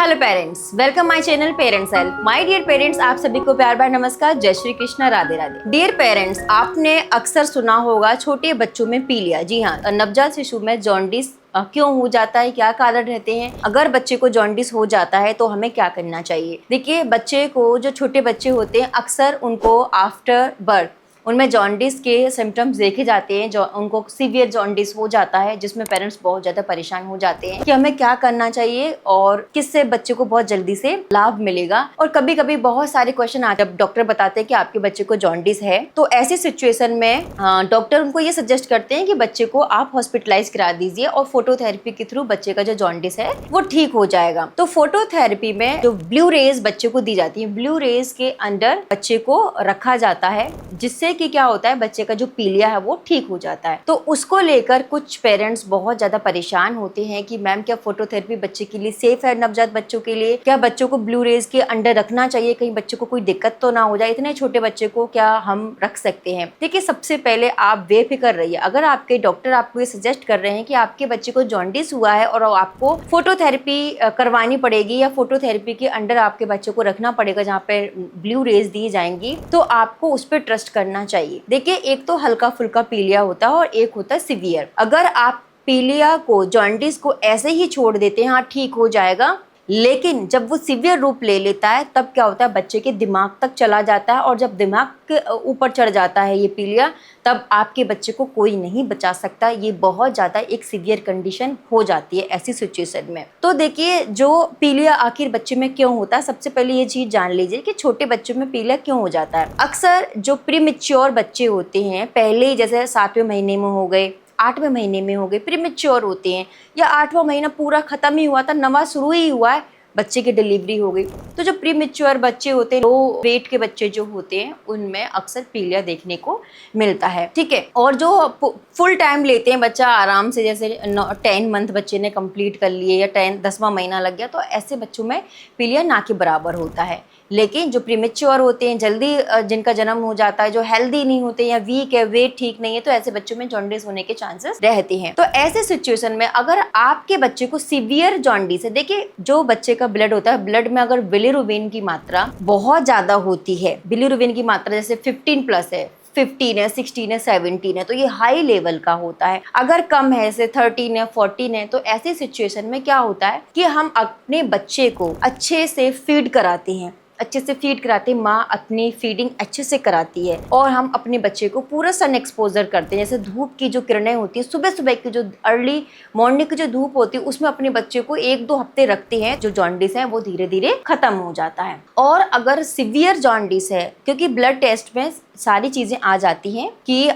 Hello parents, welcome my channel parents help. My dear parents, आप सभी को प्यार भरा नमस्कार, जय श्री कृष्ण, राधे राधे। डियर पेरेंट्स, आपने अक्सर सुना होगा छोटे बच्चों में पीलिया। जी हाँ, नवजात शिशु में जॉन्डिस क्यों हो जाता है, क्या कारण रहते हैं, अगर बच्चे को जॉन्डिस हो जाता है तो हमें क्या करना चाहिए। देखिए, बच्चे को, जो छोटे बच्चे होते हैं, अक्सर उनको आफ्टर बर्थ उनमें जॉन्डिस के सिम्टम्स देखे जाते हैं, जो उनको सीवियर जॉन्डिस हो जाता है, जिसमें पेरेंट्स बहुत ज़्यादा परेशान हो जाते हैं कि हमें क्या करना चाहिए और किससे बच्चे को बहुत जल्दी से लाभ मिलेगा। और कभी कभी बहुत सारे क्वेश्चन आते हैं, डॉक्टर बताते हैं कि आपके बच्चे को जॉन्डिस है, तो ऐसी सिचुएशन में डॉक्टर उनको ये सजेस्ट करते हैं कि बच्चे को आप हॉस्पिटलाइज करा दीजिए और फोटोथेरेपी के थ्रू बच्चे का जो जॉन्डिस है वो ठीक हो जाएगा। तो फोटोथेरेपी में जो ब्लू रेज बच्चे को दी जाती है, ब्लू रेज के अंदर बच्चे को रखा जाता है, जिससे कि क्या होता है, बच्चे का जो पीलिया है वो ठीक हो जाता है। तो उसको लेकर कुछ पेरेंट्स बहुत ज्यादा परेशान होते हैं कि मैम, क्या फोटोथेरेपी बच्चे के लिए सेफ है, नवजात बच्चों के लिए? क्या बच्चों को ब्लू रेज के अंडर रखना चाहिए, कहीं बच्चे को कोई दिक्कत तो ना हो जाए? इतने छोटे बच्चे को क्या हम रख सकते हैं? देखिए, सबसे पहले आप बेफिक्र रहिए। अगर आपके डॉक्टर आपको ये सजेस्ट कर रहे हैं कि आपके बच्चे को जॉन्डिस हुआ है और आपको फोटोथेरेपी करवानी पड़ेगी या फोटोथेरेपी के अंडर आपके बच्चे को रखना पड़ेगा जहाँ पे ब्लू रेज दी जाएंगी, तो आपको उस पर ट्रस्ट करना चाहिए। देखिए, एक तो हल्का फुल्का पीलिया होता है और एक होता है सीवियर। अगर आप पीलिया को, जॉन्डिस को ऐसे ही छोड़ देते हैं, हाँ ठीक हो जाएगा, लेकिन जब वो सीवियर रूप ले लेता है तब क्या होता है, बच्चे के दिमाग तक चला जाता है और जब दिमाग के ऊपर चढ़ जाता है ये पीलिया, तब आपके बच्चे को कोई नहीं बचा सकता। ये बहुत ज़्यादा एक सीवियर कंडीशन हो जाती है ऐसी सिचुएशन में। तो देखिए, जो पीलिया आखिर बच्चे में क्यों होता है, सबसे पहले ये चीज़ जान लीजिए कि छोटे बच्चों में पीलिया क्यों हो जाता है। अक्सर जो प्रीमेच्योर बच्चे होते हैं, पहले जैसे 7वें महीने में हो गए, 8वें महीने में हो गए, प्रीमेच्योर होते हैं, या 8वां महीना पूरा खत्म ही हुआ था, नवा शुरू ही हुआ है, बच्चे की डिलीवरी हो गई। तो जो प्रीमेच्योर बच्चे होते हैं, लो वेट के बच्चे जो होते हैं, उनमें अक्सर पीलिया देखने को मिलता है। ठीक है। और जो फुल टाइम लेते हैं, बच्चा आराम से, जैसे 10 मंथ बच्चे ने कंप्लीट कर लिए या 10वां महीना लग गया, तो ऐसे बच्चों में पीलिया ना के बराबर होता है। लेकिन जो प्रीमेच्योर होते हैं, जल्दी जिनका जन्म हो जाता है, जो हेल्दी नहीं होते या वीक है, वेट ठीक नहीं है, तो ऐसे बच्चों में जॉन्डिस होने के चांसेस रहते हैं। तो ऐसे सिचुएशन में अगर आपके बच्चे को सीवियर जॉन्डिस है, देखिए, जो बच्चे का ब्लड होता है, ब्लड में अगर बिलिरुबिन की मात्रा बहुत ज्यादा होती है, बिलिरुबिन की मात्रा जैसे 15+ है, 15 है, 16 है, 17 है, तो ये हाई लेवल का होता है। अगर कम है, जैसे 13 है, 14 है, तो ऐसी सिचुएशन में क्या होता है कि हम अपने बच्चे को अच्छे से फीड कराते हैं, अच्छे से फीड कराते हैं, माँ अपनी फीडिंग अच्छे से कराती है, और हम अपने बच्चे को पूरा सन एक्सपोजर करते हैं। जैसे धूप की जो किरणें होती है, सुबह सुबह की जो अर्ली मॉर्निंग की जो धूप होती है, उसमें अपने बच्चे को 1-2 हफ्ते रखते हैं, जो जॉन्डिस है वो धीरे धीरे खत्म हो जाता है। और अगर सीवियर जॉन्डिस है, क्योंकि ब्लड टेस्ट में सारी चीजें आ जाती हैं कि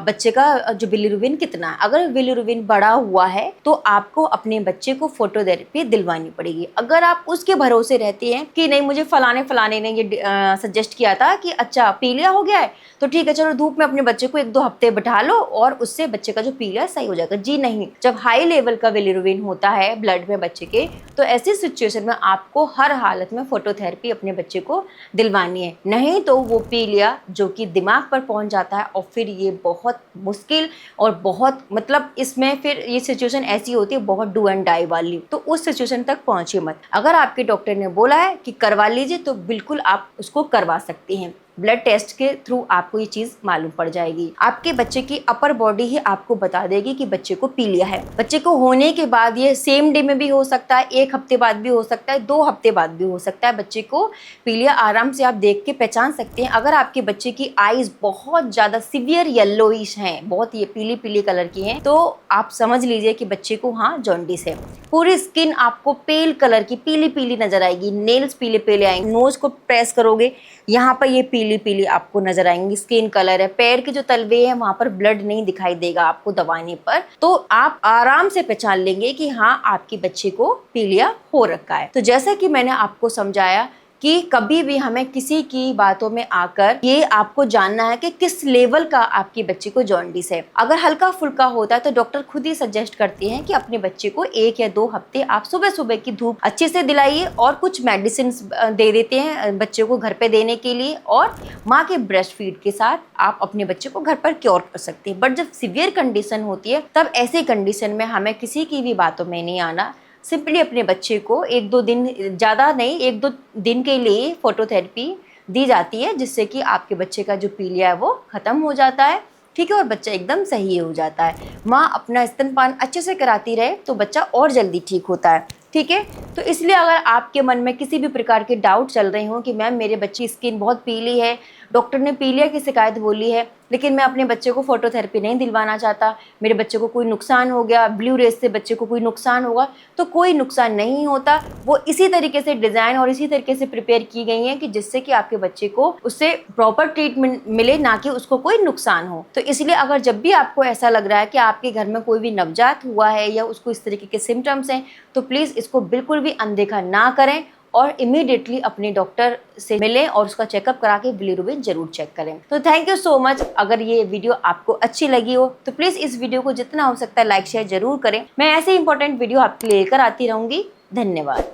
बच्चे का जो बिलिरुबिन कितना है, अगर बिलिरुबिन बढ़ा हुआ है तो आपको अपने बच्चे को फोटोथेरेपी दिलवानी पड़ेगी। अगर आप उसके भरोसे रहते हैं कि नहीं, मुझे फलाने ने ये सजेस्ट किया था कि अच्छा पीलिया हो गया है, तो ठीक है, चलो धूप में अपने बच्चे को 1-2 हफ्ते बैठा लो और उससे बच्चे का जो पीलिया सही हो जाएगा। जी नहीं, जब हाई लेवल का बिलिरुबिन होता है ब्लड में बच्चे के, तो ऐसी सिचुएशन में आपको हर हालत में फोटोथेरेपी अपने बच्चे को दिलवानी है, नहीं तो वो पीलिया जो कि दिमाग पर पहुंच जाता है, और फिर ये बहुत मुश्किल और बहुत, मतलब इसमें फिर ये सिचुएशन ऐसी होती है बहुत डू एंड डाई वाली, तो उस सिचुएशन तक पहुंचे मत। अगर आपके डॉक्टर ने बोला है कि करवा लीजिए, तो बिल्कुल आप उसको करवा सकते हैं। ब्लड टेस्ट के थ्रू आपको ये चीज मालूम पड़ जाएगी। आपके बच्चे की अपर बॉडी ही आपको बता देगी कि बच्चे को पीलिया है। बच्चे को होने के बाद ये सेम डे में भी हो सकता है, 1 हफ्ते बाद भी हो सकता है, 2 हफ्ते बाद भी हो सकता है। बच्चे को पीलिया आराम से आप देख के पहचान सकते हैं। अगर आपके बच्चे की आईज बहुत ज्यादा सीवियर येलोइश हैं, बहुत ये पीली पीली कलर की हैं, तो आप समझ लीजिए कि बच्चे को हाँ जॉन्डिस है। पूरी स्किन आपको पेल कलर की पीली पीली नजर आएगी, नेल्स पीले पीले आएंगे, नोज को प्रेस करोगे, यहाँ पर ये पीली पीली आपको नजर आएंगी स्किन कलर है। पैर के जो तलवे हैं वहां पर ब्लड नहीं दिखाई देगा आपको दबाने पर, तो आप आराम से पहचान लेंगे कि हाँ आपके बच्चे को पीलिया हो रखा है। तो जैसा कि मैंने आपको समझाया कि कभी भी हमें किसी की बातों में आकर ये आपको जानना है कि किस लेवल का आपके बच्चे को जॉन्डिस है। अगर हल्का फुल्का होता है तो डॉक्टर खुद ही सजेस्ट करते हैं कि अपने बच्चे को 1 या 2 हफ्ते आप सुबह सुबह की धूप अच्छे से दिलाइए, और कुछ मेडिसिन दे देते हैं बच्चे को घर पे देने के लिए, और माँ के ब्रेस्ट फीड के साथ आप अपने बच्चे को घर पर क्योर कर सकते हैं। बट जब सीवियर कंडीशन होती है, तब ऐसे कंडीशन में हमें किसी की भी बातों में नहीं आना, सिंपली अपने बच्चे को 1-2 दिन, ज़्यादा नहीं, 1-2 दिन के लिए फोटोथेरेपी दी जाती है, जिससे कि आपके बच्चे का जो पीलिया है वो ख़त्म हो जाता है, ठीक है, और बच्चा एकदम सही हो जाता है। माँ अपना स्तनपान अच्छे से कराती रहे तो बच्चा और जल्दी ठीक होता है, ठीक है। तो इसलिए अगर आपके मन में किसी भी प्रकार के डाउट चल रहे हों कि मैम मेरे बच्चे की स्किन बहुत पीली है, डॉक्टर ने पीलिया की शिकायत बोली है, लेकिन मैं अपने बच्चे को फोटोथेरेपी नहीं दिलवाना चाहता, मेरे बच्चे को कोई नुकसान हो गया, ब्लू रेज से बच्चे को कोई नुकसान होगा, तो कोई नुकसान नहीं होता। वो इसी तरीके से डिज़ाइन और इसी तरीके से प्रिपेयर की गई हैं कि जिससे कि आपके बच्चे को उससे प्रॉपर ट्रीटमेंट मिले, ना कि उसको कोई नुकसान हो। तो इसलिए अगर जब भी आपको ऐसा लग रहा है कि आपके घर में कोई भी नवजात हुआ है या उसको इस तरीके के सिम्टम्स हैं, तो प्लीज़ इसको बिल्कुल भी अनदेखा ना करें और इमीडिएटली अपने डॉक्टर से मिलें और उसका चेकअप करा के बिलीरुबिन जरूर चेक करें। तो थैंक यू सो मच। अगर ये वीडियो आपको अच्छी लगी हो तो प्लीज़ इस वीडियो को जितना हो सकता है लाइक शेयर जरूर करें। मैं ऐसे इंपॉर्टेंट वीडियो आपके लिए लेकर आती रहूँगी। धन्यवाद।